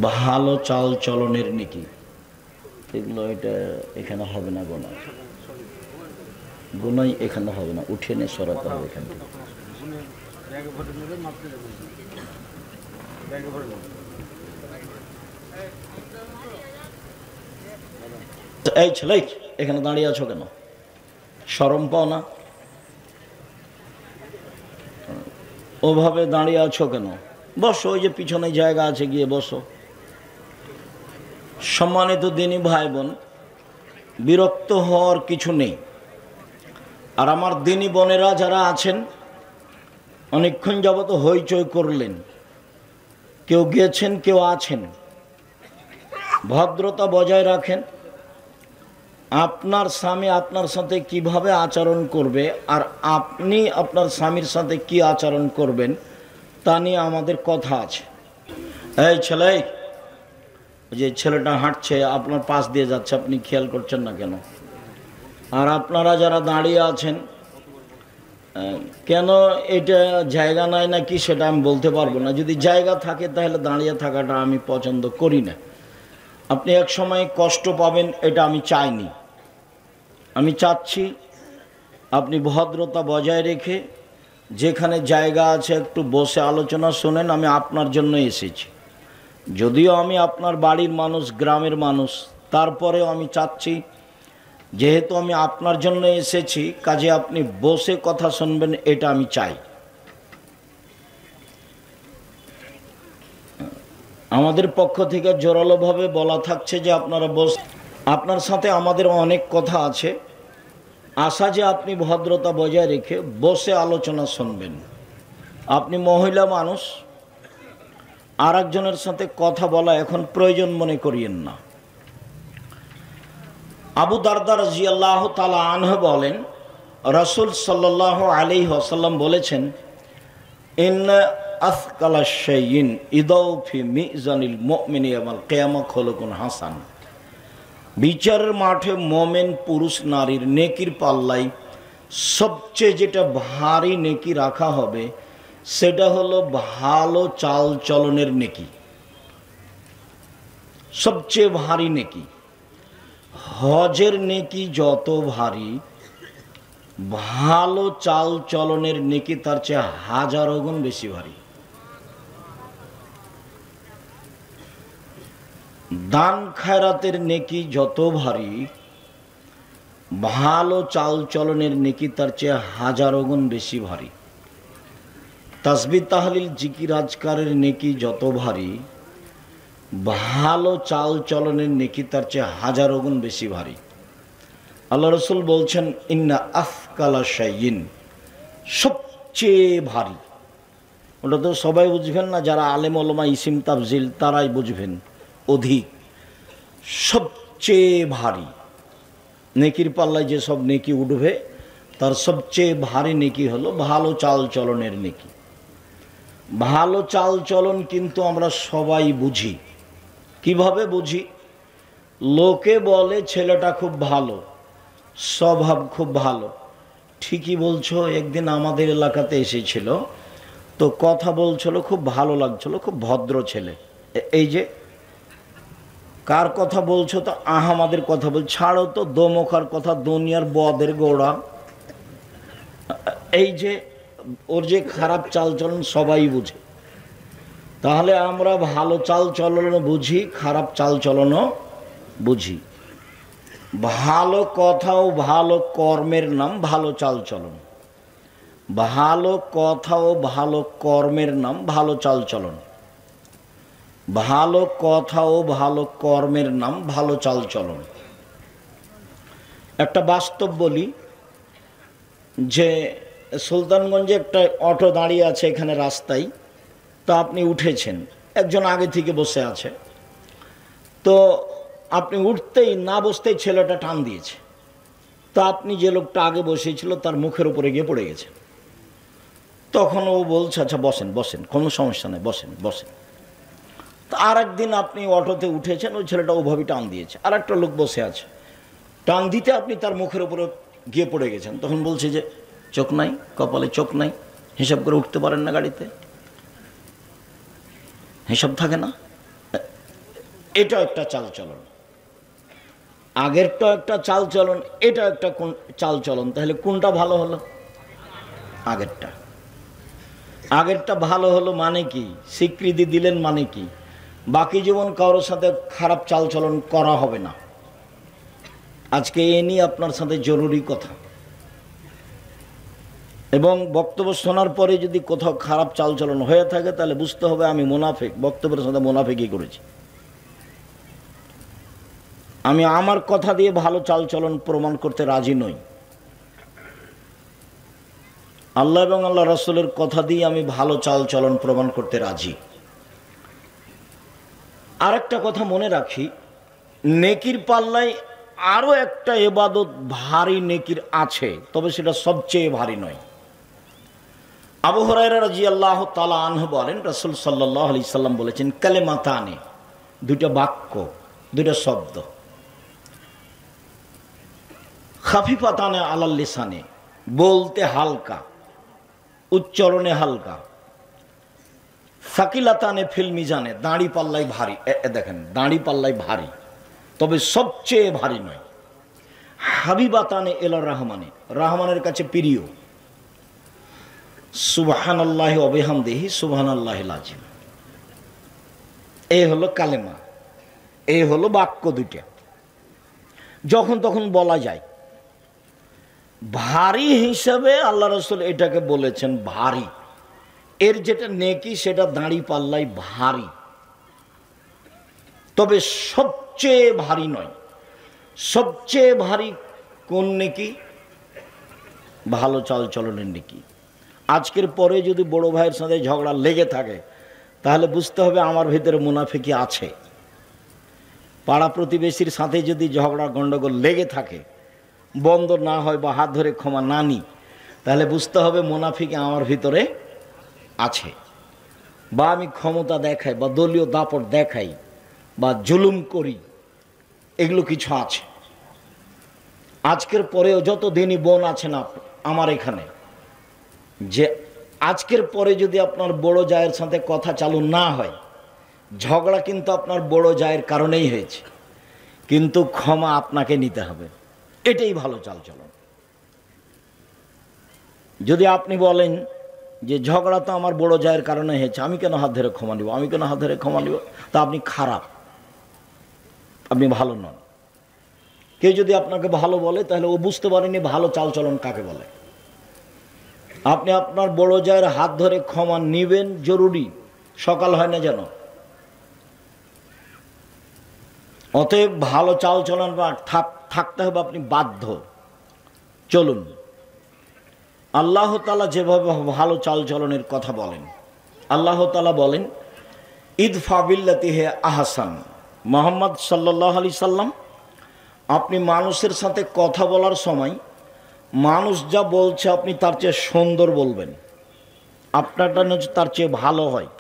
ভালো চাল চলনের নেকি, এগুলো এটা এখানে হবে না। গোনা গুনাই এখানে হবে না, উঠে নিয়ে সরাতে হবে এখান থেকে। এই ছেলে, এখানে দাঁড়িয়ে আছো কেন? শরম পাও না? ওভাবে দাঁড়িয়ে আছো কেন? বসো, ওই যে পিছনে জায়গা আছে, গিয়ে বসো। সম্মানিত দিনী ভাই বোন, বিরক্ত হওয়ার কিছু নেই। আর আমার দিনী বোনেরা যারা আছেন, অনেকক্ষণ যাবত হইচই করলেন, কেউ গেছেন কেউ আছেন, ভদ্রতা বজায় রাখেন। আপনার স্বামী আপনার সাথে কিভাবে আচরণ করবে আর আপনি আপনার স্বামীর সাথে কি আচরণ করবেন তা নিয়ে আমাদের কথা আছে। এই ছেলে, যে ছেলেটা হাঁটছে আপনার পাশ দিয়ে যাচ্ছে, আপনি খেয়াল করছেন না কেন? আর আপনারা যারা দাঁড়িয়ে আছেন, কেন এটা জায়গা নাই না কি সেটা আমি বলতে পারবো না। যদি জায়গা থাকে তাহলে দাঁড়িয়ে থাকাটা আমি পছন্দ করি না। আপনি এক সময় কষ্ট পাবেন, এটা আমি চাইনি। আমি চাচ্ছি আপনি ভদ্রতা বজায় রেখে যেখানে জায়গা আছে একটু বসে আলোচনা শোনেন। আমি আপনার জন্য এসেছি, যদিও আমি আপনার বাড়ির মানুষ, গ্রামের মানুষ, তারপরেও আমি চাচ্ছি যেহেতু আমি আপনার জন্য এসেছি, কাজে আপনি বসে কথা শুনবেন, এটা আমি চাই। আমাদের পক্ষ থেকে জোরালোভাবে বলা থাকছে যে আপনারা আপনার সাথে আমাদের অনেক কথা আছে, আশা যে আপনি ভদ্রতা বজায় রেখে বসে আলোচনা শুনবেন। আপনি মহিলা মানুষ, আর একজনের সাথে কথা বলা এখন প্রয়োজন মনে করিয়েন না। আবু দারদা রাদিয়াল্লাহু তাআলা আনহু বলেন, রাসূল সাল্লাল্লাহু আলাইহি ওয়াসাল্লাম বলেছেন, ইন্না আসকালা শাইইন ইদাউ ফি মিজানিল মুমিনি ইয়াউমাল কিয়ামা খুলুকুন হাসান। বিচারের মাঠে মোমেন পুরুষ নারীর নেকির পাল্লায় সবচেয়ে যেটা ভারী নেকি রাখা হবে সেটা হলো ভালো চাল চলনের নেকি। সবচেয়ে ভারী নেকি। হজের নেকি যত ভারী, ভালো চাল চলনের নেকি তার চেয়ে হাজারো গুণ বেশি ভারী। দান খায়রাতের নেকি যত ভারী, ভালো চাল চলনের নেকি তার চেয়ে হাজারো গুণ বেশি ভারী। তাসবিহ তাহলিল জিকির আজকারের নেকি যত ভারী, ভালো চাল চলনের নেকি তার চেয়ে হাজারো গুণ বেশি ভারী। আল্লাহ রসুল বলছেন, ইন্না আফকালা শাইইন, সবচেয়ে ভারী। ওটা তো সবাই বুঝবেন না, যারা আলেম ওলামা ইসিম তাফজিল তারাই বুঝবেন অধিক। সবচেয়ে ভারী নেকির পাল্লায় যেসব নেকি উঠবে তার সবচেয়ে ভারী নেকি হলো ভালো চাল চলনের নেকি। ভালো চাল চলন কিন্তু আমরা সবাই বুঝি। কিভাবে বুঝি? লোকে বলে ছেলেটা খুব ভালো, স্বভাব খুব ভালো। ঠিকই বলছো, একদিন আমাদের এলাকাতে এসেছিল তো কথা বলছিল, খুব ভালো লাগছিল, খুব ভদ্র ছেলে। এই যে কার কথা বলছো? তো আহমাদের কথা বল। ছাড়ো তো, দোমখার কথা, দুনিয়ার বদের গোড়া। এই যে ওর যে খারাপ চালচলন সবাই বুঝে। তাহলে আমরা ভালো চাল চলনও বুঝি, খারাপ চাল চলনও বুঝি। ভালো কথা ও ভালো কর্মের নাম ভালো চাল চলন। ভালো কথা ও ভালো কর্মের নাম ভালো চাল চলন। ভালো কথা ও ভালো কর্মের নাম ভালো চাল চলন। একটা বাস্তব বলি, যে সুলতানগঞ্জে একটা অটো দাঁড়িয়ে আছে এখানে রাস্তায়, তো আপনি উঠেছেন, একজন আগে থেকে বসে আছে, তো আপনি উঠতেই না বসতেই ছেলেটা টান দিয়েছে, তো আপনি যে লোকটা আগে বসেছিল তার মুখের উপরে গিয়ে পড়ে গেছে। তখন ও বলছে, আচ্ছা বসেন বসেন, কোনো সমস্যা নেই, বসেন বসেন। তো আর একদিন আপনি অটোতে উঠেছেন, ওই ছেলেটা ওভাবেই টান দিয়েছে, আর একটা লোক বসে আছে, টান দিতে আপনি তার মুখের উপরে গিয়ে পড়ে গেছেন। তখন বলছে যে চোখ নাই, কপালে চোখ নাই, হিসাব করে উঠতে পারেন না, গাড়িতে হিসাব থাকে না। এটা একটা চালচলন, আগেরটা একটা চালচলন, এটা একটা চালচলন। তাহলে কোনটা ভালো হলো? আগেরটা। আগেরটা ভালো হলো মানে কি? স্বীকৃতি দিলেন মানে কি? বাকি জীবন কারোর সাথে খারাপ চালচলন করা হবে না। আজকে এ নিয়ে আপনার সাথে জরুরি কথা। এবং বক্তব্য শোনার পরে যদি কোথাও খারাপ চালচলন হয়ে থাকে তাহলে বুঝতে হবে আমি মুনাফিক, বক্তব্যের সাথে মুনাফিকই করেছি। আমি আমার কথা দিয়ে ভালো চালচলন প্রমাণ করতে রাজি নই। আল্লাহ এবং আল্লাহ রাসূলের কথা দিয়ে আমি ভালো চালচলন প্রমাণ করতে রাজি। আরেকটা কথা মনে রাখি, নেকির পাল্লায় আরো একটা ইবাদত ভারী নেকির আছে, তবে সেটা সবচেয়ে ভারী নয়। আবু হুরায়রা রাদিয়াল্লাহু তাআলা আনহু বলেন, রাসূল সাল্লাল্লাহু আলাইহি সাল্লাম বলেছেন, কালেমাতানে, দুইটা বাক্য, দুইটা শব্দ, খাফিফাতানে আলাল লিসানে, বলতে হালকা, উচ্চারণে হালকা, সাকিলাতানে ফিল মিজানে, দাঁড়ি পাল্লাই ভারী। দেখেন, দাঁড়ি পাল্লাই ভারী, তবে সবচেয়ে ভারী নয়। হাবিবাতানে ইলার রহমানে, রহমানের কাছে প্রিয়। সুবহানাল্লাহি ওয়া বিহামদিহি সুবহানাল্লাহিল আযীম। এই হলো কালেমা, এই হলো বাক্য দুইটা, যখন তখন বলা যায়। ভারী হিসাবে আল্লাহ রাসূল এটাকে বলেছেন ভারী। এর যেটা নেকি সেটা দাঁড়ি পাল্লাই ভারী, তবে সবচেয়ে ভারী নয়। সবচেয়ে ভারী কোন নেকি? ভালো চালচলনের নেকি। আজকের পরে যদি বড় ভাইয়ের সাথে ঝগড়া লেগে থাকে তাহলে বুঝতে হবে আমার ভিতরে মুনাফিকি আছে। পাড়া প্রতিবেশীর সাথে যদি ঝগড়া গন্ডগোল লেগে থাকে, বন্ধ না হয় বা হাত ধরে ক্ষমা না নিই, তাহলে বুঝতে হবে মুনাফিকি আমার ভিতরে আছে। বা আমি ক্ষমতা দেখাই বা দলীয় দাপট দেখাই বা জুলুম করি, এগুলো কিছু আছে। আজকের পরেও যত দিনই বোন আছে না আমার এখানে, যে আজকের পরে যদি আপনার বড় জায়ের সাথে কথা চালু না হয়, ঝগড়া কিন্তু আপনার বড় জায়ের কারণেই হয়েছে, কিন্তু ক্ষমা আপনাকে নিতে হবে। এটাই ভালো চালচলন। যদি আপনি বলেন যে ঝগড়া তো আমার বড় জায়ের কারণে হয়েছে, আমি কেন হাত ধরে ক্ষমা নিব, আমি কেন হাত ধরে ক্ষমা নিব, তা আপনি খারাপ, আপনি ভালো নন। কেউ যদি আপনাকে ভালো বলে তাহলে ও বুঝতে পারেনি ভালো চালচলন কাকে বলে। আপনি আপনার বড় জায়ের হাত ধরে ক্ষমা নিবেন, জরুরি, সকাল হয় না যেন। অতএব ভালো চালচলন থাকতে হবে, আপনি বাধ্য। চলুন, আল্লাহ তাআলা যেভাবে ভালো চালচলনের কথা বলেন, আল্লাহ তাআলা বলেন ইদফা বিল্লাতি হে আহসান। মুহাম্মদ সাল্লাল্লাহু আলাইহি সাল্লাম, আপনি মানুষের সাথে কথা বলার সময় মানুষ যা বলছে আপনি তার চেয়ে সুন্দর বলবেন, আপনারটা তার চেয়ে ভালো হয়।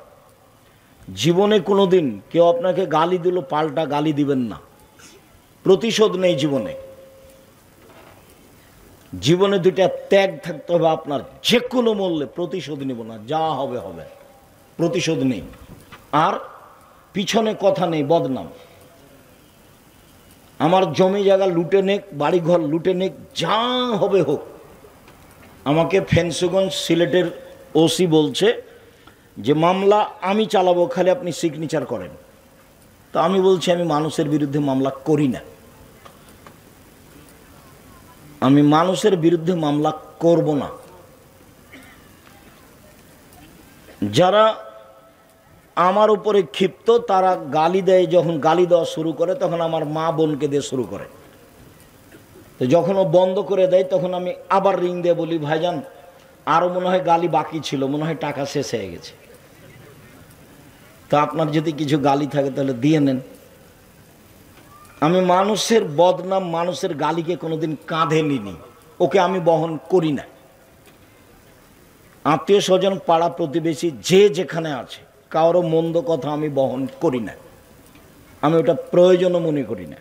জীবনে কোনো দিন কেউ আপনাকে গালি দিল পাল্টা গালি দিবেন না, প্রতিশোধ নেই জীবনে। জীবনে দুইটা ত্যাগ থাকতে হবে আপনার, যে কোনো মূল্যে প্রতিশোধ নেব না, যা হবে হবে, প্রতিশোধ নেই। আর পিছনে কথা নেই, বদনাম। আমার জমি জায়গা লুটে নেক, বাড়িঘর লুটে নেক, যা হবে হোক। আমাকে ফেন্সগঞ্জ সিলেটের ওসি বলছে যে মামলা আমি চালাবো, খালি আপনি সিগনেচার করেন। তো আমি বলছি আমি মানুষের বিরুদ্ধে মামলা করি না, আমি মানুষের বিরুদ্ধে মামলা করব না। যারা আমার উপরে ক্ষিপ্ত তারা গালি দেয়, যখন গালি দেওয়া শুরু করে তখন আমার মা বোনকে দিয়ে শুরু করে। তো যখন ও বন্ধ করে দেয় তখন আমি আবার রিং দিয়ে বলি, ভাইজান আরও মনে হয় গালি বাকি ছিল, মনে হয় টাকা শেষ হয়ে গেছে, তো আপনার যদি কিছু গালি থাকে তাহলে দিয়ে নেন। আমি মানুষের বদনাম, মানুষের গালিকে কোনোদিন কাঁধে নিনি, ওকে আমি বহন করি না। আত্মীয় স্বজন, পাড়া প্রতিবেশী যে যেখানে আছে, কারো মন্দ কথা আমি বহন করি না, আমি ওটা প্রয়োজনও মনে করি না।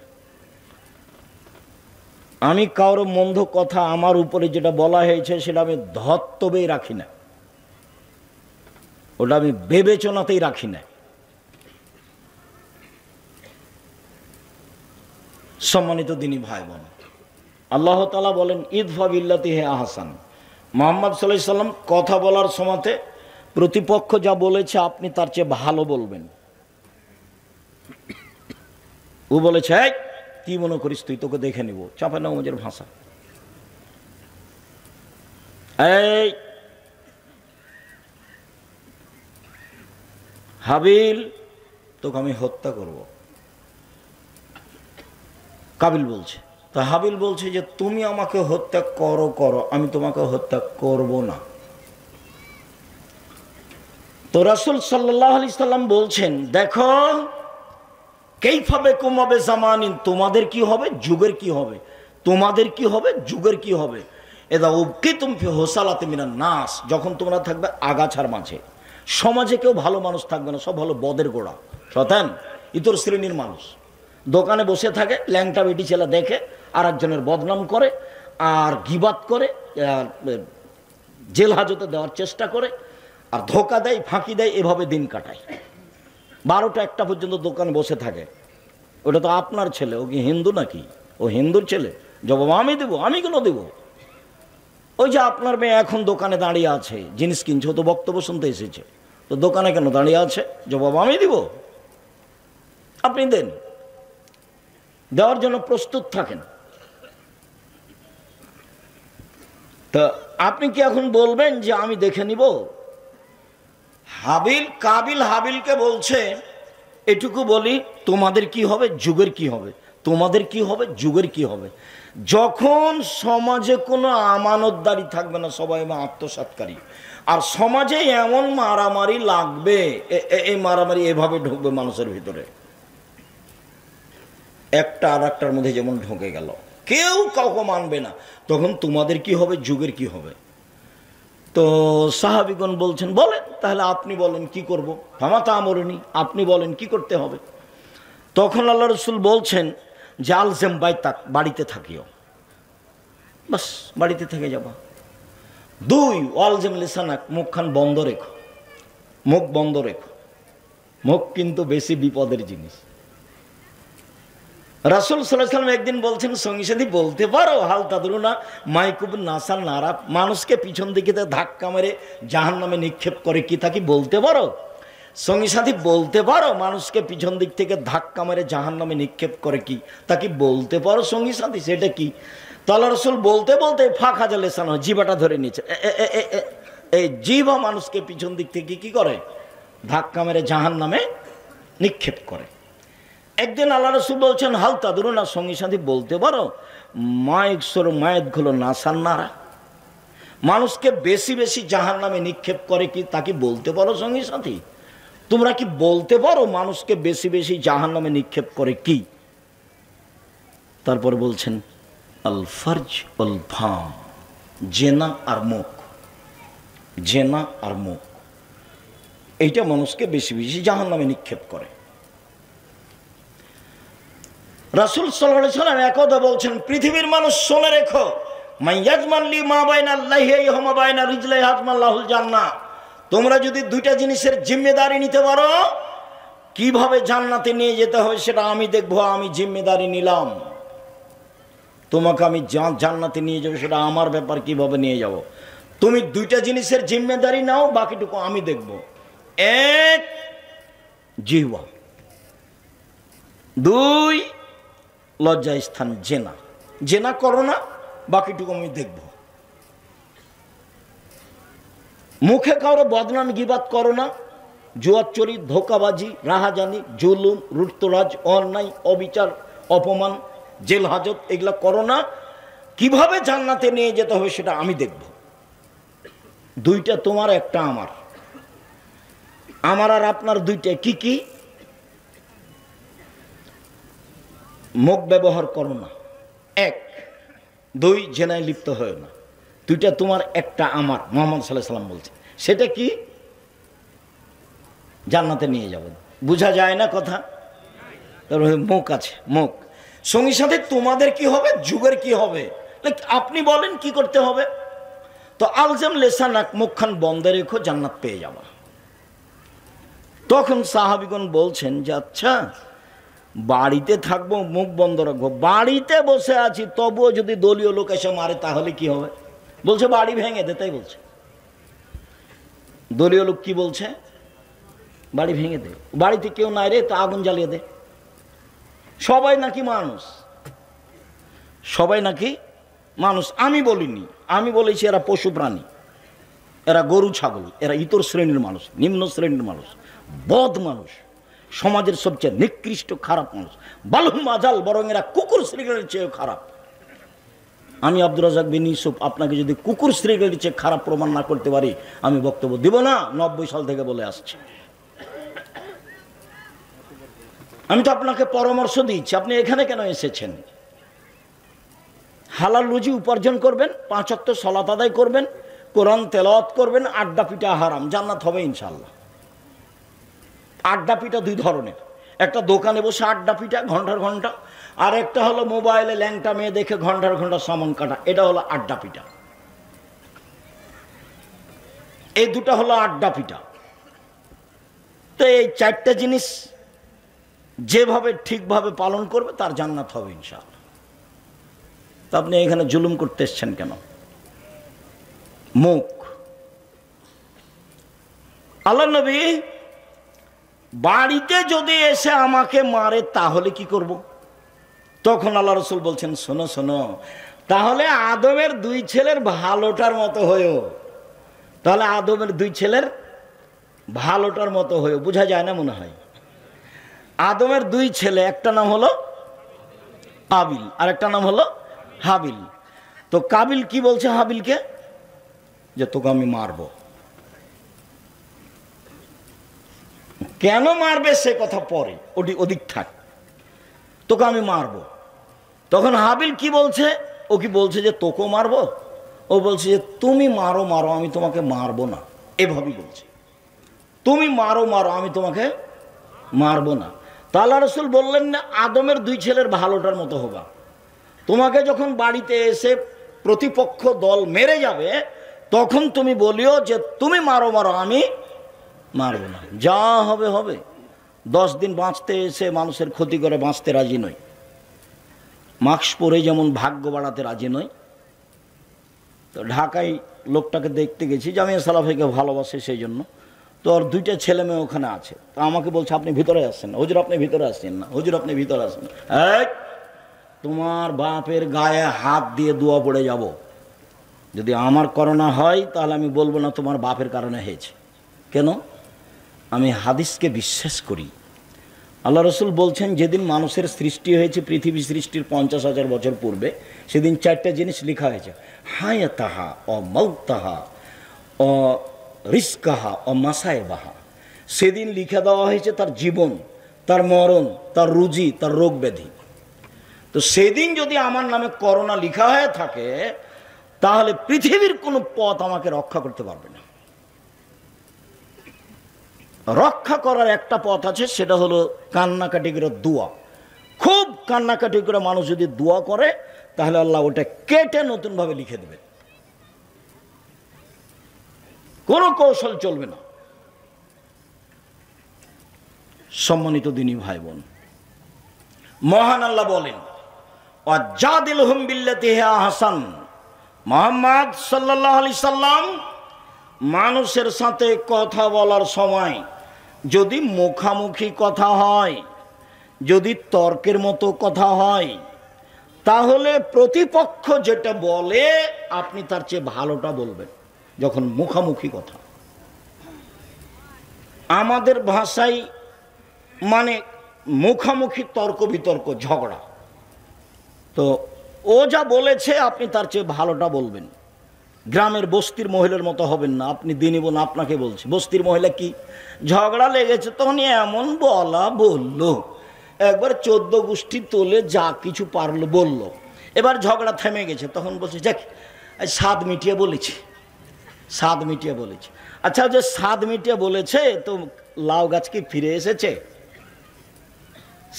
আমি কারো মন্দ কথা আমার উপরে যেটা বলা হয়েছে সেটা আমি ধর্তব্যেই রাখি না, ওটা আমি বিবেচনাতেই রাখি না। সম্মানিত দিনী ভাই বোন, আল্লাহ তাআলা বলেন ইদফা বিল্লাতি হে আহসান। মুহাম্মদ সাল্লাল্লাহু আলাইহি সাল্লাম কথা বলার সময়তে প্রতিপক্ষ যা বলেছে আপনি তার চেয়ে ভালো বলবেন। ও বলেছে এই কি মনে করিস তুই, তোকে দেখে নিব, চাপা নামাজের ভাষা। এই হাবিল, তোকে আমি হত্যা করব। কাবিল বলছে, তা হাবিল বলছে যে তুমি আমাকে হত্যা করো করো, আমি তোমাকে হত্যা করব না। তো রাসূল সাল্লাল্লাহু আলাইহি সাল্লাম বলছেন দেখো কাইফা বিকুম ওয়া বিজামানিন, তোমাদের কি হবে, যুগের কি হবে, তোমাদের কি হবে, যুগের কি হবে। এদা উবকিতুম ফি হুসালাতি মিনান নাস, যখন তোমরা থাকবে আগাছার মাঝে, সমাজে কেউ ভালো মানুষ থাকবে না, সব ভালো বদের গোড়া, শয়তান ইতর শ্রেণীর মানুষ। দোকানে বসে থাকে, ল্যাংটা বেটি ছেলে দেখে আর একজনের বদনাম করে আর গিবাত করে, জেল হাজতে দেওয়ার চেষ্টা করে আর ধোকা দেয়, ফাঁকি দেয়, এভাবে দিন কাটায়। 12টা 1টা পর্যন্ত দোকানে বসে থাকে। ওটা তো আপনার ছেলে, ও কি হিন্দু নাকি? ও হিন্দুর ছেলে, জবাব আমি দেবো, আমি কেন দেবো? ওই যে আপনার মেয়ে এখন দোকানে দাঁড়িয়ে আছে, জিনিস কিনছে, ও তো বক্তব্য শুনতে এসেছে, তো দোকানে কেন দাঁড়িয়ে আছে, জবাব আমি দিব। আপনি দেন, দেওয়ার জন্য প্রস্তুত থাকেন। তা আপনি কি এখন বলবেন যে আমি দেখে নিব? কাবিল হাবিলকে বলছে এটুকু বলি, তোমাদের কি হবে, যুগের কি হবে, তোমাদের কি হবে, যুগের কি হবে। যখন সমাজে কোনো আমানতদারি থাকবে না, সবাই আত্মসাৎকারী, আর সমাজে এমন মারামারি লাগবে, এই মারামারি এভাবে ঢুকবে মানুষের ভিতরে, একটা আর একটার মধ্যে যেমন ঢুকে গেল, কেউ কাউকে মানবে না, তখন তোমাদের কি হবে, যুগের কি হবে। তো সাহাবীগণ বলছেন বলেন, তাহলে আপনি বলেন কি করব, ফামাতা আমরুনি, আপনি বলেন কি করতে হবে। তখন আল্লাহ রাসূল বলছেন যে আলজেম বাইতাক, বাড়িতে থাকিও, বাস বাড়িতে থেকে যাবা। 2 ওয়ালজেম লিসানাক, মুখখান বন্ধ রেখো, মুখ বন্ধ রেখো। মুখ কিন্তু বেশি বিপদের জিনিস। রাসূল সাল্লাল্লাহু আলাইহি ওয়াসাল্লাম একদিন বলছেন সঙ্গী সাথী বলতে পারো হাল তাদরুনা মাইকুব নাসাল নারা, মানুষকে পিছন দিকে ধাক্কা মেরে জাহান্নামে নিক্ষেপ করে কি, তা কি বলতে পারো? সঙ্গী সাথী বলতে পারো মানুষকে পিছন দিক থেকে ধাক্কা মেরে জাহান্নামে নিক্ষেপ করে কি, তা কি বলতে পারো সঙ্গী সাথী? সেটা কি? তো আল্লাহ রাসূল বলতে বলতে ফাঁকা জালে সানো, জিভাটা ধরে নিচ্ছে। এই জিভা মানুষকে পিছন দিক থেকে কি করে, ধাক্কা মেরে জাহান্নামে নিক্ষেপ করে। একদিন আল্লাহ রাসূল বলছেন হাল তাদরুনা, সঙ্গী সাথী বলতে পারো মায়ের মায়ের গুলো নাসান নারা, মানুষকে বেশি বেশি জাহান্নামে নিক্ষেপ করে কি, তা কি বলতে পারো সঙ্গী সাথী? তোমরা কি বলতে পারো মানুষকে বেশি বেশি জাহান্নামে নিক্ষেপ করে কি? তারপর বলছেন আল ফারজ আল ফাম, জেনা আর মুখ, জেনা আর মুখ, এইটা মানুষকে বেশি বেশি জাহান্নামে নিক্ষেপ করে। রাসূল সাল্লাল্লাহু আলাইহি ওয়াসাল্লাম একদা বলছেন পৃথিবীর মানুষ শুনে রেখো, মাইয়াজমান লি মা বাইনা লাইহি ওয়া মা বাইনা রিজলাই হাজমাল্লাহুল জান্নাহ, তোমরা যদি 2টা জিনিসের জিম্মেদারি নিতে পারো, কিভাবে জান্নাতে নিয়ে যেতে হবে সেটা আমি দেখবো, আমি জিম্মেদারি নিলাম, তোমাকে আমি জান্নাতে নিয়ে যাবো, সেটা আমার ব্যাপার, কিভাবে নিয়ে যাব। তুমি 2টা জিনিসের জিম্মেদারি নাও, বাকিটুকু আমি দেখব। 1 জিহ্বা, 2 লজ্জা স্থান জেনা, জেনা করো না, বাকিটুকু আমি দেখব। মুখে কারো বদনাম গিবাত করো না, জুয়াচুরি, ধোকাবাজি, রাহাজানি, জুলুম, লুটতরাজ, অন্যায়, অবিচার, অপমান, জেল হাজত, এগুলা করো না। কিভাবে জান্নাতে নিয়ে যেতে হবে সেটা আমি দেখব। 2টা তোমার, একটা আমার, আমার আর আপনার 2টা কি কি? মুখ ব্যবহার করো না, 1, 2 জেনায় লিপ্ত হয় না। 2টা তোমার, একটা আমার, মুহাম্মদ সাল্লাল্লাহু আলাইহি ওয়াসাল্লাম বলছে। সেটা কি? জান্নাতে নিয়ে যাব। বোঝা যায় না কথা? তারপরে মুখ আছে, মুখ। সঙ্গী সাথে তোমাদের কি হবে, যুগের কি হবে, আপনি বলেন কি করতে হবে। তো আলজাম লেসানাক, মুখখান বন্ধ রেখো, জান্নাত পেয়ে যাবা। তখন সাহাবীগণ বলছেন যে আচ্ছা বাড়িতে থাকবো, মুখ বন্ধ রাখবো। বাড়িতে বসে আছি তবুও যদি দলীয় লোক এসে মারে তাহলে কি হবে? বলছে বাড়ি ভেঙে দে, তাই বলছে। দলীয় লোক কি বলছে? বাড়ি ভেঙে দে। বাড়িতে কেউ নাই রে, তো আগুন জ্বালিয়ে দে। সবাই নাকি মানুষ, সবাই নাকি মানুষ। আমি বলিনি, আমি বলেছি এরা পশু প্রাণী, এরা গরু ছাগল, এরা ইতর শ্রেণীর মানুষ, নিম্ন শ্রেণীর মানুষ, বদ মানুষ, সমাজের সবচেয়ে নিকৃষ্ট খারাপ মানুষ। বালুম আজাল, বরং এরা কুকুর শ্রীগেলের চেয়েও খারাপ। আমি আব্দুর রাজ্জাক বিন ইউসুফ আপনাকে যদি কুকুর শ্রীগেলের চেয়ে খারাপ প্রমাণ না করতে পারি, আমি বক্তব্য দিব না। 90 সাল থেকে বলে আসছি। আমি তো আপনাকে পরামর্শ দিচ্ছি, আপনি এখানে কেন এসেছেন? হালাল রুজি উপার্জন করবেন, 5 ওয়াক্ত সালাত আদায় করবেন, কোরআন তেলাওয়াত করবেন, আড্ডা পিটা হারাম, জান্নাত হবে ইনশাআল্লাহ। আড্ডা পিটা দুই ধরনের, একটা দোকানে বসে আড্ডা পিটা ঘন্টার ঘন্টা, আর একটা হলো মোবাইলে ল্যাংটা মেয়ে দেখে ঘন্টার ঘন্টা সামান কাটা, এটা হলো আড্ডা পিটা। এই দুটা হলো আড্ডা পিটা। তো এই 4টা জিনিস যেভাবে ঠিকভাবে পালন করবে তার জান্নাত হবে ইনশাআল্লাহ। তা আপনি এখানে জুলুম করতে এসছেন কেন? মুখ। আল্লাহ নবী বাড়িতে যদি এসে আমাকে মারে তাহলে কি করব? তখন আল্লাহ রসুল বলছেন, শোনো শোনো, তাহলে আদমের 2 ছেলের ভালোটার মতো হয়েও, তাহলে আদমের 2 ছেলের ভালোটার মতো হয়েও। বোঝা যায় না মনে হয়? আদমের 2 ছেলে, একটা নাম হলো কাবিল আর একটা নাম হলো হাবিল। তো কাবিল কি বলছে হাবিলকে? যে তোকে আমি মারবো। কেন মারবে সে কথা পরে, ওদিক থাক, তোকে আমি মারবো। তখন হাবিল কি বলছে? ও কি বলছে যে তোকে মারবো? ও বলছে যে তুমি মারো মারো, আমি তোমাকে মারবো না। এভাবেই বলছে, তুমি মারো মারো, আমি তোমাকে মারবো না। তা আল্লাহ রাসূল বললেন না আদমের 2 ছেলের ভালোটার মতো হবা। তোমাকে যখন বাড়িতে এসে প্রতিপক্ষ দল মেরে যাবে, তখন তুমি বলিও যে তুমি মারো মারো, আমি মারবো না। যা হবে হবে। 10 দিন বাঁচতে এসে মানুষের ক্ষতি করে বাঁচতে রাজি নই। মাস্ক পরে যেমন ভাগ্য বাড়াতে রাজি নই। তো ঢাকায় লোকটাকে দেখতে গেছি, জামিয়া সালাফিকে ভালোবাসে সেই জন্য। তো ওর 2টা ছেলে মেয়ে ওখানে আছে। তা আমাকে বলছে আপনি ভিতরে আসছেন না। হুজুর আপনি ভিতরে আসছেন না, হুজুর আপনি ভিতরে আসছেন। এই তোমার বাপের গায়ে হাত দিয়ে দোয়া পড়ে যাব। যদি আমার করোনা হয় তাহলে আমি বলবো না তোমার বাপের কারণে হয়েছে। কেন? আমি হাদিসকে বিশ্বাস করি। আল্লাহ রসুল বলছেন যেদিন মানুষের সৃষ্টি হয়েছে পৃথিবী সৃষ্টির 50,000 বছর পূর্বে, সেদিন 4টা জিনিস লেখা হয়েছে, হায়াতাহা ও মাউতাহা ও রিস্কাহা ও মাসায়েবাহা। সেদিন লিখে দেওয়া হয়েছে তার জীবন, তার মরণ, তার রুজি, তার রোগ ব্যাধি। তো সেদিন যদি আমার নামে করোনা লেখা হয়ে থাকে, তাহলে পৃথিবীর কোনো পথ আমাকে রক্ষা করতে পারবে না। রক্ষা করার একটা পথ আছে, সেটা হলো কান্নাকাটি করে দোয়া। খুব কান্নাকাটি করে মানুষ যদি দোয়া করে, তাহলে আল্লাহ ওটা কেটে নতুনভাবে লিখে দেবে। কোনো কৌশল চলবে না। সম্মানিত দিনী ভাই বোন, মহান আল্লাহ বলেন, ওয়াজাদিলহুম বিল্লাতি হিয়া আহসান। মুহাম্মদ সাল্লাল্লাহু আলাইহি সাল্লাম মানুষের সাথে কথা বলার সময় যদি মুখামুখি কথা হয়, যদি তর্কের মতো কথা হয়, তাহলে প্রতিপক্ষ যেটা বলে আপনি তার চেয়ে ভালোটা বলবেন। যখন মুখামুখি কথা, আমাদের ভাষায় মানে মুখামুখি তর্ক বিতর্ক ঝগড়া। তো ও যা বলেছে আপনি তার চেয়ে ভালোটা বলবেন। গ্রামের বস্তির মহিলার মতো হবেন না। আপনি দিনই বোন আপনাকে বলছি, বস্তির মহিলা কি ঝগড়া লেগেছে তখন এমন বলা বললো, একবার 14 গোষ্ঠী তোলে যা কিছু পারলো বলল। এবার ঝগড়া থেমে গেছে, তখন বলছে যাক স্বাদ মিটিয়ে বলেছি, স্বাদ মিটিয়ে বলেছি। আচ্ছা, যে স্বাদ মিটিয়ে বলেছে, তো লাউ গাছ কি ফিরে এসেছে?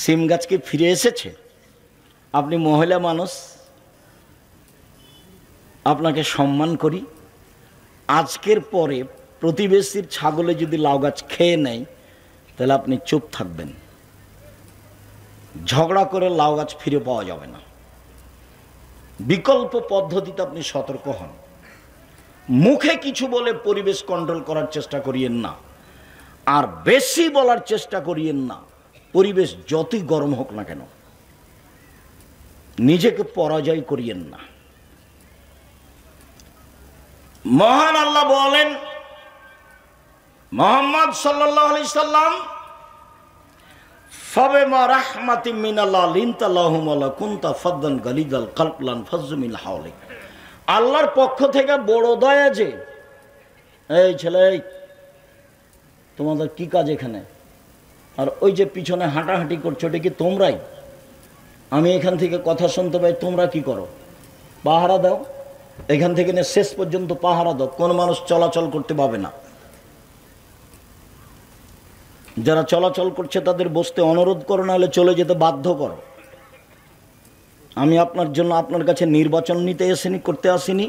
সিম গাছ কি ফিরে এসেছে? আপনি মহিলা মানুষ, আপনাকে সম্মান করি। আজকের পরে প্রতিবেশীর ছাগলে যদি লাউ গাছ খেয়ে নেয়, তাহলে আপনি চুপ থাকবেন। ঝগড়া করে লাউ গাছ ফিরে পাওয়া যাবে না। বিকল্প পদ্ধতিতে আপনি সতর্ক হন। মুখে কিছু বলে পরিবেশ কন্ট্রোল করার চেষ্টা করিয়েন না, আর বেশি বলার চেষ্টা করিয়েন না। পরিবেশ যতই গরম হোক না কেন, নিজেকে পরাজয় করিয়েন না। মহান আল্লাহ বলেন, মুহাম্মদ সাল্লাল্লাহু আলাইহি সাল্লাম, ফাবিমা রাহমাতিম মিনাল্লাহ লিনতা লাহুম ওয়া কুনতা ফাদদান গালিদাল কলব লান ফাজ্জু মিন হাওলিক। আল্লাহর পক্ষ থেকে বড় দয়া যে, এই ছেলে, তোমাদের কি কাজ এখানে? আর ওই যে পিছনে হাঁটাহাঁটি করছো, এটা কি তোমরাই? আমি এখান থেকে কথা শুনতে পাই, তোমরা কি করো? পাহারা দাও। এখান থেকে নিয়ে শেষ পর্যন্ত পাহারা দাও, কোন মানুষ চলাচল করতে পাবে না। যারা চলাচল করছে তাদের বসতে অনুরোধ করো, না হলে চলে যেতে বাধ্য করো। আমি আপনার জন্য আপনার কাছে নির্বাচন নিতে করতে আসিনি,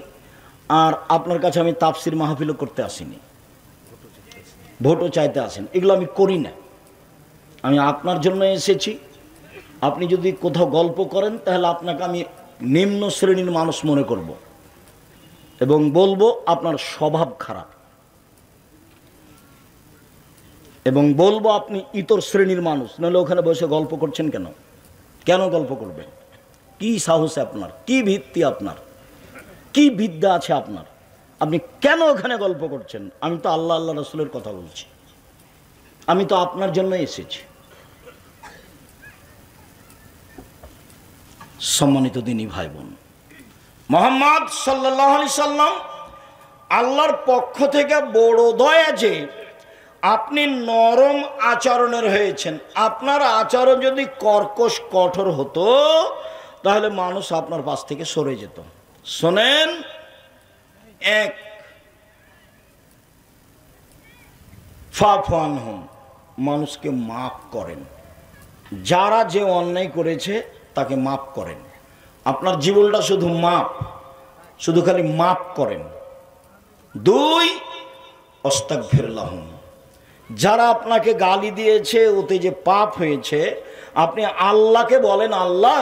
আর আপনার কাছে আমি তাফসির মাহফিলও করতে আসিনি, ভোটও চাইতে আসেন। এগুলো আমি করি না। আমি আপনার জন্য এসেছি। আপনি যদি কোথাও গল্প করেন তাহলে আপনাকে আমি নিম্ন শ্রেণীর মানুষ মনে করব এবং বলবো আপনার স্বভাব খারাপ, এবং বলবো আপনি ইতর শ্রেণীর মানুষ। নাহলে ওখানে বসে গল্প করছেন কেন? কেন গল্প করবেন? কি সাহসে আপনার? কি ভিত্তি আপনার? কি বিদ্যা আছে আপনার? আপনি কেন ওখানে গল্প করছেন? আমি তো আল্লাহ আল্লাহ রাসূলের কথা বলছি। আমি তো আপনার জন্য এসেছি। সম্মানিত দিনী ভাই বোন, মুহাম্মদ সাল্লাল্লাহু আলাইহি সাল্লাম, আল্লাহর পক্ষ থেকে বড় দয়া যে আপনি নরম আচরণের হয়েছেন। আপনার আচরণ যদি কর্কশ কঠোর হতো তাহলে মানুষ আপনার পাশ থেকে সরে যেত। শোনেন, এক, ফাফু আনহুম, মানুষকে মাফ করেন। যারা যে অন্যায় করেছে তাকে মাফ করেন। আপনার জীবনটা শুধু মাপ, শুধু খালি মাপ করেন। দুই, আস্তাগফির লাহুম, যারা আপনাকে গালি দিয়েছে, ওতে যে পাপ হয়েছে, আপনি আল্লাহকে বলেন, আল্লাহ,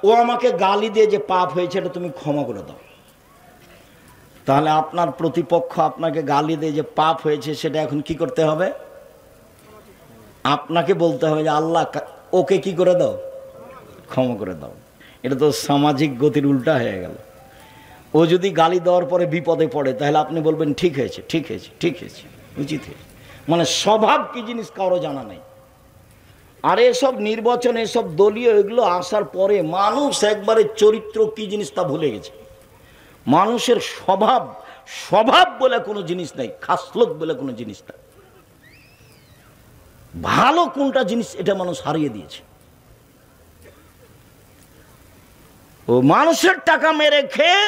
ও আমাকে গালি দিয়ে যে পাপ হয়েছে এটা তুমি ক্ষমা করে দাও। তাহলে আপনার প্রতিপক্ষ আপনাকে গালি দিয়ে যে পাপ হয়েছে সেটা এখন কি করতে হবে? আপনাকে বলতে হবে যে আল্লাহ, ওকে কি করে দাও? ক্ষমা করে দাও। এটা তো সামাজিক গতির উল্টা হয়ে গেল। ও যদি গালি দেওয়ার পরে বিপদে পড়ে তাহলে আপনি বলবেন ঠিক হয়েছে, ঠিক হয়েছে, ঠিক হয়েছে, উচিত হয়েছে। মানে স্বভাব কি জিনিস কারো জানা নাই। আর এসব নির্বাচন, এসব দলীয় এগুলো আসার পরে মানুষ একবারে চরিত্র কি জিনিস তা ভুলে গেছে। মানুষের স্বভাব, স্বভাব বলে কোনো জিনিস নাই, খাসলত বলে কোনো জিনিস নাই। ভালো কোনটা জিনিস এটা মানুষ হারিয়ে দিয়েছে। ও মানুষের টাকা মেরে খেয়ে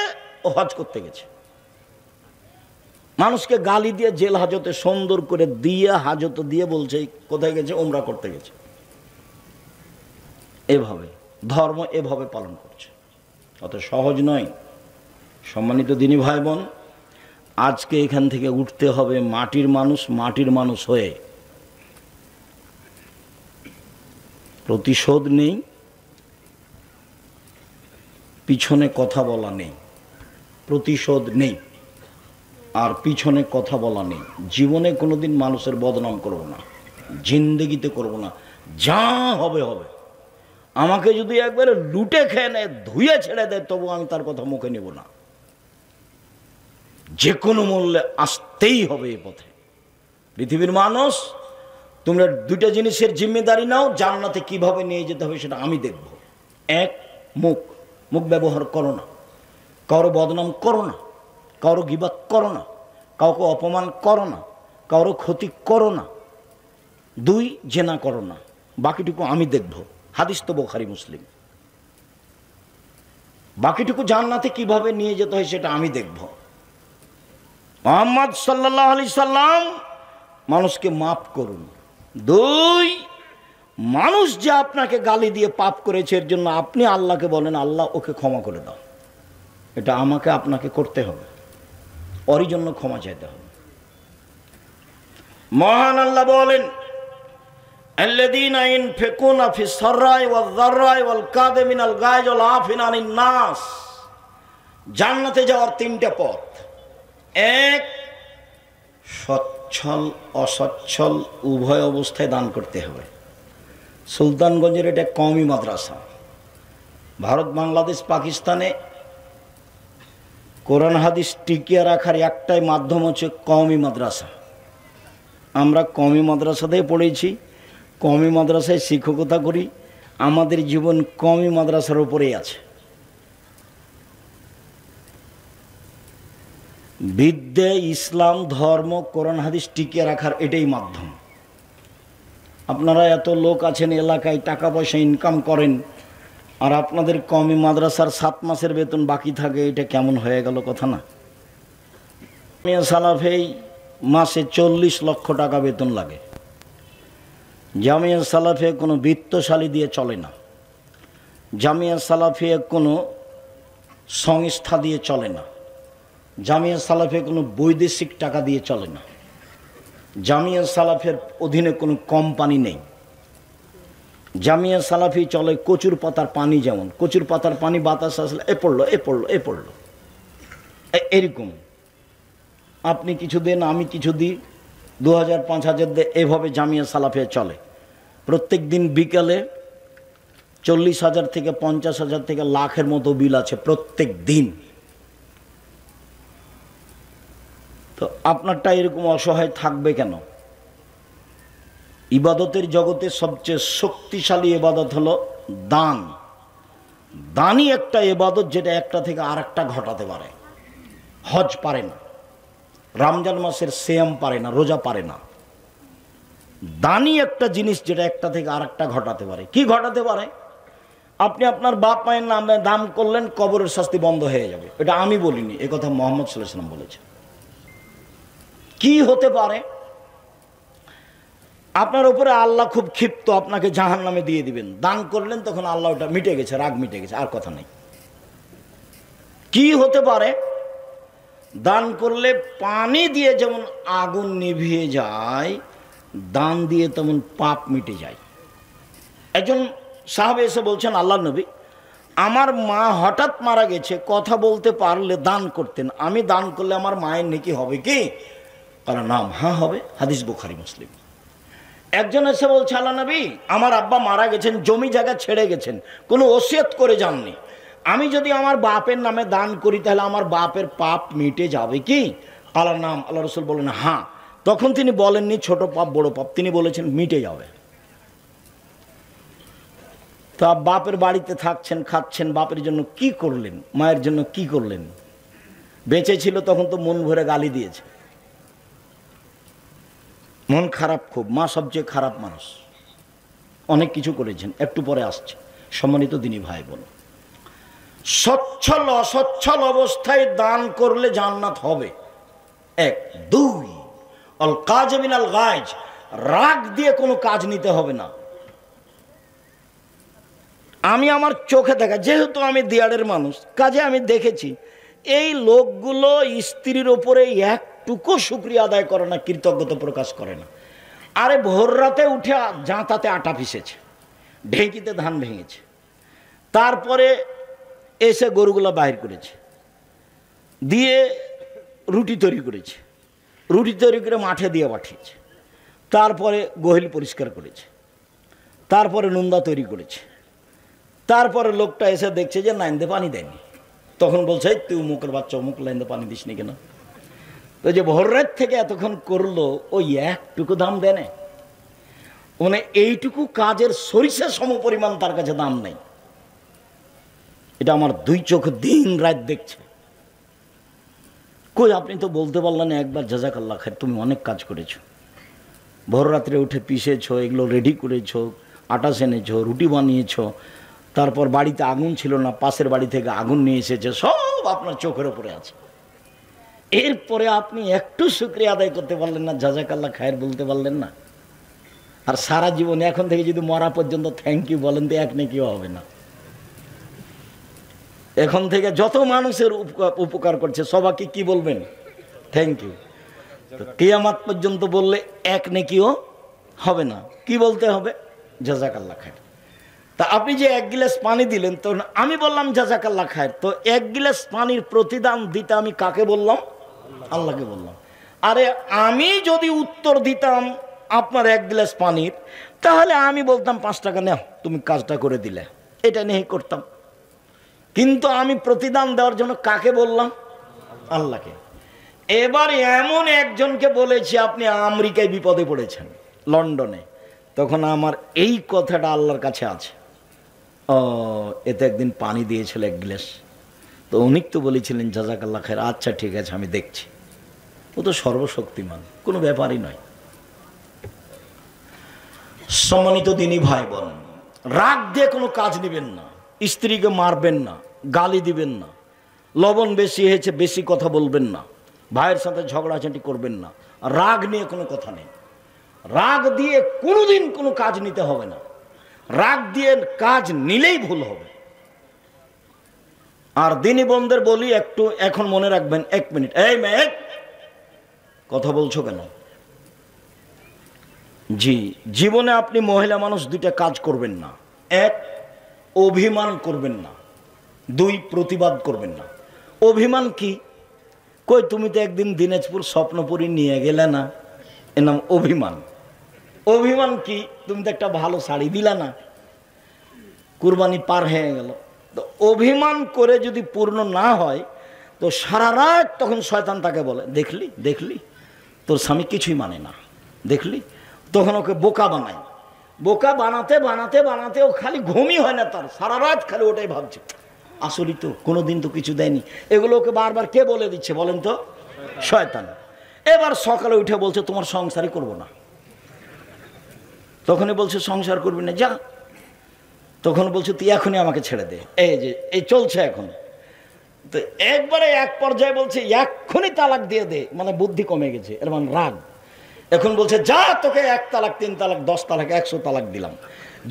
ও হজ করতে গেছে, মানুষকে গালি দিয়ে জেল হাজতে সুন্দর করে দিয়ে হাজত দিয়ে বলছে কোথায় গেছে? ওমরা করতে গেছে। এভাবে ধর্ম এভাবে পালন করছে, অত সহজ নয়। সম্মানিত দিনী ভাই বোন, আজকে এখান থেকে উঠতে হবে মাটির মানুষ, মাটির মানুষ হয়ে। প্রতিশোধ নেই, পিছনে কথা বলা নেই। প্রতিশোধ নেই আর পিছনে কথা বলা নেই। জীবনে কোনোদিন মানুষের বদনাম করব না, জিন্দেগিতে করব না। যা হবে হবে। আমাকে যদি একবারে লুটে খেয়ে নেয়, ধুয়ে ছেড়ে দেয়, তবু আমি তার কথা মুখে নেব না। যে কোনো মূল্যে আসতেই হবে এ পথে। পৃথিবীর মানুষ, তোমরা দুইটা জিনিসের জিম্মেদারি নাও। জান্নাতে কিভাবে নিয়ে যেতে হবে সেটা আমি দেখব। এক, মুখ, মুখ ব্যবহার করো না, কারো বদনাম করো না, কারো গীবত করো না, কাউকে অপমান করো না, কারো ক্ষতি করো না। দুই, জেনা করো না। বাকিটুকু আমি দেখব। হাদিস তো বুখারী মুসলিম। বাকিটুকু জান্নাতে কিভাবে নিয়ে যেতে হয় সেটা আমি দেখব। মুহাম্মদ সাল্লাল্লাহু আলাইহি সাল্লাম মানুষকে মাফ করুন। দুই, মানুষ যে আপনাকে গালি দিয়ে পাপ করেছে এর জন্য আপনি আল্লাহকে বলেন, আল্লাহ ওকে ক্ষমা করে দাও। এটা আমাকে আপনাকে করতে হবে, ওরই জন্য ক্ষমা চাইতে হবে। মহান আল্লাহ বলেন, আল্লাযীনা ইনফিকুনা ফিস সাররাই ওয়াজ যাররাই ওয়াল কাযিমিনাল গায়জ ওয়াল আফিনা আনিন নাস। জান্নাতে যাওয়ার তিনটা পথ। এক, সচ্ছল অসচ্ছল উভয় অবস্থায় দান করতে হবে। সুলতানগঞ্জের এটা কওমি মাদ্রাসা। ভারত, বাংলাদেশ, পাকিস্তানে কোরআন হাদিস টিকিয়ে রাখার একটাই মাধ্যম হচ্ছে কওমি মাদ্রাসা। আমরা কওমি মাদ্রাসাতেই পড়েছি, কওমি মাদ্রাসায় শিক্ষকতা করি, আমাদের জীবন কওমি মাদ্রাসার উপরেই আছে। বিদ্যে, ইসলাম, ধর্ম, কোরআন হাদিস টিকিয়ে রাখার এটাই মাধ্যম। আপনারা এত লোক আছেন এলাকায়, টাকা পয়সা ইনকাম করেন, আর আপনাদের কওমি মাদ্রাসার 7 মাসের বেতন বাকি থাকে, এটা কেমন হয়ে গেল কথা না? জামিয়া সালাফেই মাসে 40 লক্ষ টাকা বেতন লাগে। জামিয়া সালাফে কোনো বিত্তশালী দিয়ে চলে না। জামিয়া সালাফে কোনো সংস্থা দিয়ে চলে না। জামিয়া সালাফে কোনো বৈদেশিক টাকা দিয়ে চলে না। জামিয়া সালাফের অধীনে কোনো কোম্পানি নেই। জামিয়া সালাফি চলে কচুর পাতার পানি, যেমন কচুর পাতার পানি বাতাস আসলে এ পড়লো এ পড়লো এ পড়লো, এরকম। আপনি কিছু দেন, আমি কিছু দিই, 2000-5000 দিয়ে, এভাবে জামিয়া সালাফিয়া চলে। প্রত্যেক দিন বিকালে 40,000 থেকে 50,000 থেকে লাখের মতো বিল আছে প্রত্যেক দিন। তো আপনারটা এরকম অসহায় থাকবে কেন? ইবাদতের জগতে সবচেয়ে শক্তিশালী ইবাদত হলো দান। দানই একটা ইবাদত যেটা একটা থেকে আরেকটা ঘটাতে পারে। হজ পারে না, রমজান মাসের সিয়াম পারে না, রোজা পারে না। দানই একটা জিনিস যেটা একটা থেকে আরেকটা ঘটাতে পারে। কি ঘটাতে পারে? আপনি আপনার বাপ মায়ের নামে দান করলেন, কবরের শাস্তি বন্ধ হয়ে যাবে। এটা আমি বলিনি, এ কথা মুহাম্মদ সাল্লাল্লাহু আলাইহি ওয়াসাল্লাম বলেছেন। কি হতে পারে? আপনার উপরে আল্লাহ খুব ক্ষিপ্ত, আপনাকে জাহান্নামে দিয়ে দিবেন। দান করলেন, তখন আল্লাহ ওটা মিটে গেছে, রাগ মিটে গেছে, আর কথা নেই। কি হতে পারে? দান করলে পানি দিয়ে যেমন আগুন নিভিয়ে যায়, দান দিয়ে তেমন পাপ মিটে যায়। একজন সাহাবে এসে বলছেন, আল্লাহ নবী, আমার মা হঠাৎ মারা গেছে, কথা বলতে পারলে দান করতেন, আমি দান করলে আমার মায়ের নেকি হবে কি? কারণ নাম, হ্যাঁ হবে। হাদিস বুখারী মুসলিম। একজন এসে বলছে, আল্লাহ নবী, আমার আব্বা মারা গেছেন, জমি জায়গা ছেড়ে গেছেন, কোনো ওসিয়ত করে যাননি, আমি যদি আমার বাপের নামে দান করি তাহলে আমার বাপের পাপ মিটে যাবে কি? আল্লাহ নাম, আল্লাহ রসুল বলেন হ্যাঁ। তখন তিনি বলেননি ছোট পাপ বড় পাপ, তিনি বলেছেন মিটে যাবে। তা বাপের বাড়িতে থাকছেন, খাচ্ছেন, বাপের জন্য কি করলেন, মায়ের জন্য কি করলেন? বেঁচে ছিল তখন তো মন ভরে গালি দিয়েছে, মন খারাপ খুব, মা সবচেয়ে খারাপ মানুষ, অনেক কিছু করেছেন, একটু পরে আসছে। সম্মানিত দিনী ভাই বোন, সচ্ছল অসচ্ছল অবস্থায় দান করলে জান্নাত হবে। 1, 2, আল কাজ মিনাল গায়জ, রাগ দিয়ে কোনো কাজ নিতে হবে না। আমি আমার চোখে দেখা, যেহেতু আমি দিয়াড়ের মানুষ, কাজে আমি দেখেছি এই লোকগুলো স্ত্রীর ওপরে একটুকু শুকরিয়া আদায় করে না, কৃতজ্ঞতা প্রকাশ করে না। আরে ভোর রাতে উঠে জাঁতাতে আটা পিসেছে, ঢেঁকিতে ধান ভেঙেছে, তারপরে এসে গরুগুলো বাহির করেছে, দিয়ে রুটি তৈরি করেছে, রুটি তৈরি করে মাঠে দিয়ে পাঠিয়েছে, তারপরে গোহিল পরিষ্কার করেছে, তারপরে নুন্দা তৈরি করেছে, তারপরে লোকটা এসে দেখছে যে লাইনতে পানি দেয়নি, তখন বলছে তুই মুখের বাচ্চা, অমুক লাইনতে পানি দিস নি কেন? তো যে ভোর রাত থেকে এতক্ষণ করলো, ওই একটুকু দাম দেয় না, মানে এইটুকু কাজের সরিষা সম পরিমাণ তার কাছে দাম নেই। এটা আমার 2 চোখ দিন রাত দেখছে। কই আপনি তো বলতে পারলেন একবার জাযাকাল্লাহ খায়ের, তুমি অনেক কাজ করেছো, ভোর রাত্রে উঠে পিষেছো, এগুলো রেডি করেছো, আটা সেনেছো, রুটি বানিয়েছো, তারপর বাড়িতে আগুন ছিল না, পাশের বাড়ি থেকে আগুন নিয়ে এসেছে, সব আপনার চোখের উপরে আছে। এরপরে আপনি একটু শুকরিয়া আদায় করতে পারলেন না, জাযাকাল্লাহ খায়ের বলতে পারলেন না? আর সারা জীবন এখন থেকে যদি মরা পর্যন্ত থ্যাংক ইউ বলেন তো এক নেকিও হবে না। এখন থেকে যত মানুষের উপকার করছে সবাইকে কি বলবেন? Thank you. কিয়ামত পর্যন্ত বললে এক নেকিও হবে না। কি বলতে হবে? জাযাকাল্লাহ খায়ের। তা আপনি যে 1 গ্লাস পানি দিলেন, তো আমি বললাম জাযাকাল্লাহ খায়ের, তো 1 গ্লাস পানির প্রতিদান দিতে আমি কাকে বললাম? আল্লাহকে বললাম। আরে আমি যদি উত্তর দিতাম আপনার 1 গ্লাস পানির, তাহলে আমি বলতাম 5 টাকা নাও, তুমি কাজটা করে দিলে, এটা নিয়েই করতাম। কিন্তু আমি প্রতিদান দেওয়ার জন্য কাকে বললাম? আল্লাহকে। এবার এমন একজনকে বলেছি আপনি আমেরিকায় বিপদে পড়েছেন, লন্ডনে, তখন আমার এই কথাটা আল্লাহর কাছে আছে, ও এতে একদিন পানি দিয়েছিল 1 গ্লাস, তো উনি তো বলেছিলেন জাযাকাল্লাহ খায়ের, আচ্ছা ঠিক আছে আমি দেখছি। ও তো সর্বশক্তিমান, কোনো ব্যাপারই নয়। সম্মানিত দিনী ভাই বোন, রাগ দিয়ে কোনো কাজ নেবেন না, স্ত্রীকে মারবেন না, গালি দিবেন না, লবণ বেশি হয়েছে বেশি কথা বলবেন না, ভাইয়ের সাথে ঝগড়াঝাঁটি করবেন না। রাগ নিয়ে কোনো কথা নেই। রাগ দিয়ে কোনোদিন কোনো কাজ নিতে হবে না। রাগ দিয়ে কাজ নিলেই ভুল হবে। আর দিনী বোনদের বলি, একটু এখন মনে রাখবেন, 1 মিনিট, এই মেয়ে কথা বলছো কেন? জি, জীবনে আপনি মহিলা মানুষ 2টা কাজ করবেন না। 1, অভিমান করবেন না। 2, প্রতিবাদ করবেন না। অভিমান কি? কই তুমি তো একদিন দিনাজপুর স্বপ্নপুরী নিয়ে গেলে না, এর নাম অভিমান। অভিমান কি? তুমি তো একটা ভালো শাড়ি দিলা না, কুরবানি পার হয়ে গেল। তো অভিমান করে যদি পূর্ণ না হয়, তো সারা রাত তখন শয়তান তাকে বলে, দেখলি দেখলি তোর স্বামী কিছুই মানে না, দেখলি। তখন ওকে বোকা বানায়। বোকা বানাতে বানাতে বানাতে ও খালি ঘুমই হয় না তার, সারা রাত খালি ওটাই ভাবছে, আসলেই তো কোনোদিন তো কিছু দেয়নি। এগুলো ওকে বারবার কে বলে দিচ্ছে বলেন তো? শয়তান। এবার সকালে উঠে বলছে তোমার সংসারই করবো না। তখনই বলছে সংসার করবি না, যা। তখন বলছে তুই এখনই আমাকে ছেড়ে দে, এই যে এই চলছে এখন। তো একবারে এক পর্যায়ে বলছে এক্ষুনি তালাক দিয়ে দে, মানে বুদ্ধি কমে গেছে, এর মানে রাগ। এখন বলছে যা, তোকে 1 তালাক 3 তালাক 10 তালাক 100 তালাক দিলাম।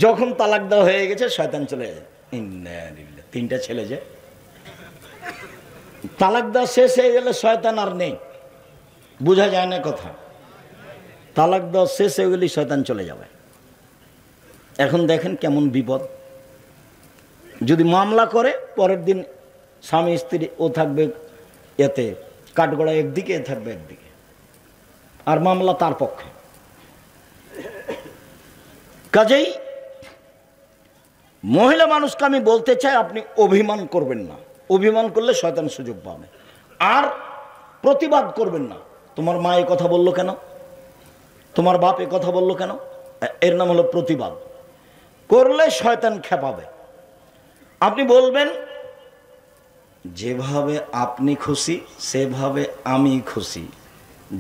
যখন তালাক দেওয়া হয়ে গেছে, শয়তান চলে যায়। 3টা ছেলে যে তালাক দেওয়া শেষ হয়ে গেলে শয়তান আর নেই, বোঝা যায় না কথা। তালাক দেওয়া শেষ হয়ে গেলে শয়তান চলে যাবে। এখন দেখেন কেমন বিপদ। যদি মামলা করে, পরের দিন স্বামী স্ত্রী ও থাকবে এতে কাঠগড়া একদিকে, এ থাকবে একদিকে, আর মামলা তার পক্ষে। কাজেই মহিলা মানুষকে আমি বলতে চাই, আপনি অভিমান করবেন না। অভিমান করলে শয়তান সুযোগ পাবে। আর প্রতিবাদ করবেন না। তোমার মা এ কথা বললো কেন, তোমার বাপ এ কথা বললো কেন, এর নাম হলো প্রতিবাদ। করলে শয়তান খেপাবে। আপনি বলবেন যেভাবে আপনি খুশি সেভাবে আমি খুশি,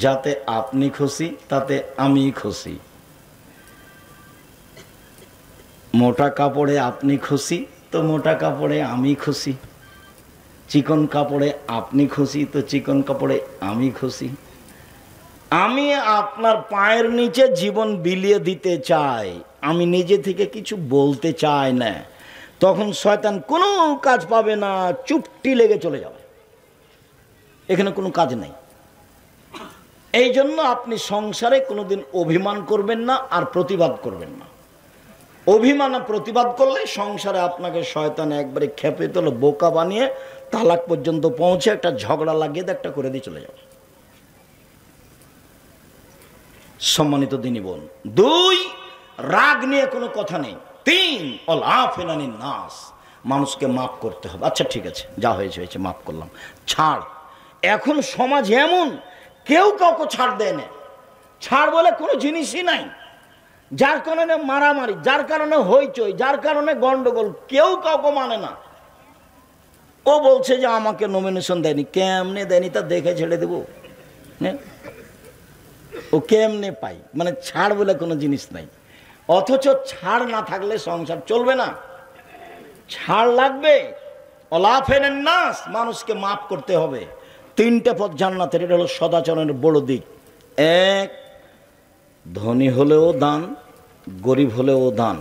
যাতে আপনি খুশি তাতে আমি খুশি। মোটা কাপড়ে আপনি খুশি তো মোটা কাপড়ে আমি খুশি, চিকন কাপড়ে আপনি খুশি তো চিকন কাপড়ে আমি খুশি। আমি আপনার পায়ের নিচে জীবন বিলিয়ে দিতে চাই, আমি নিজে থেকে কিছু বলতে চাই না। তখন শয়তান কোনো কাজ পাবে না, চুপটি লেগে চলে যাবে, এখানে কোনো কাজ নেই। এই জন্য আপনি সংসারে কোনোদিন অভিমান করবেন না আর প্রতিবাদ করবেন না। অভিমান আর প্রতিবাদ করলে সংসারে আপনাকে শয়তান একবারে খেপে তোলে, বোকা বানিয়ে তালাক পর্যন্ত পৌঁছে একটা ঝগড়া লাগিয়ে একটা করে দিয়ে চলে যাবে। সম্মানিত দিনী বোন, 2, রাগ নিয়ে কোনো কথা নেই। 3, অল আফিনানি নাস, মানুষকে মাফ করতে হবে। আচ্ছা ঠিক আছে, যা হয়েছে হয়েছে, মাফ করলাম, ছাড়। এখন সমাজ এমন, কেউ কাউকে ছাড় দেয় না। ছাড় বলে কোনো জিনিসই নাই, যার কারণে মারামারি, যার কারণে হইচই, যার কারণে গন্ডগোল, কেউ কাউকে মানে না। ও বলছে যে আমাকে নমিনেশন দেয়নি, কেমনে দেয়নি তা দেখে ছেড়ে দেবো, ও কেমনে পাই, মানে ছাড় বলে কোনো জিনিস নাই। অথচ ছাড় না থাকলে সংসার চলবে না, ছাড় লাগবে। অলাফেনের নাস, মানুষকে মাফ করতে হবে। 3টে পথ জান্নাতের, এটা হলো সদাচরণের বড় দিক। 1, ধনী হলেও দান, গরিব হলেও দান।